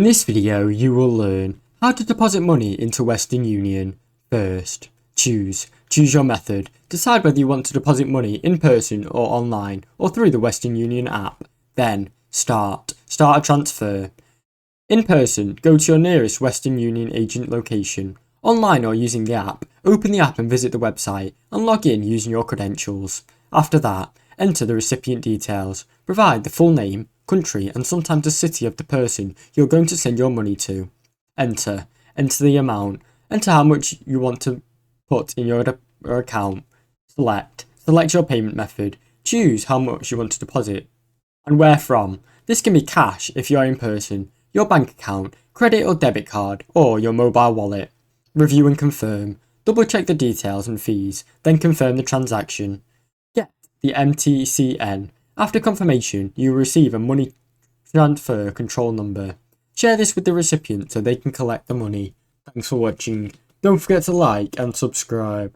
In this video, you will learn how to deposit money into Western Union. First, choose your method. Decide whether you want to deposit money in person or online or through the Western Union app. Then, start a transfer. In person, go to your nearest Western Union agent location. Online or using the app, open the app and visit the website and log in using your credentials. After that, enter the recipient details. Provide the full name, country and sometimes the city of the person you're going to send your money to. Enter the amount. Enter how much you want to put in your account. Select your payment method. Choose how much you want to deposit and where from. This can be cash if you are in person, your bank account, credit or debit card, or your mobile wallet. Review and confirm. Double check the details and fees, then confirm the transaction. Get the MTCN. After confirmation, you will receive a money transfer control number. Share this with the recipient so they can collect the money. Thanks for watching. Don't forget to like and subscribe.